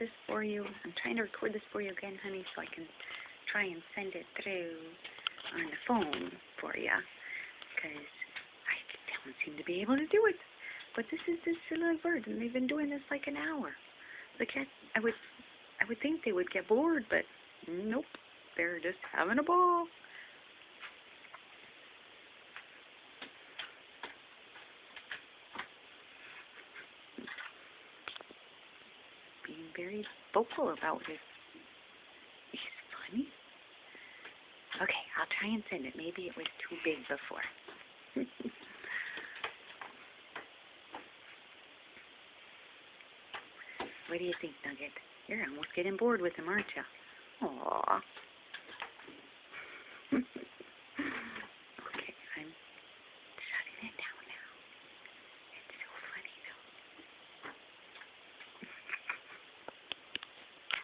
this for you. I'm trying to record this for you again, honey, so I can try and send it through on the phone for you, because I don't seem to be able to do it. But this is this silly bird, and they've been doing this like an hour. The cat, I would think they would get bored, but nope, they're just having a ball. Being very vocal about it. He's funny. Okay, I'll try and send it. Maybe it was too big before. What do you think, Nugget? You're almost getting bored with him, aren't you? Aww.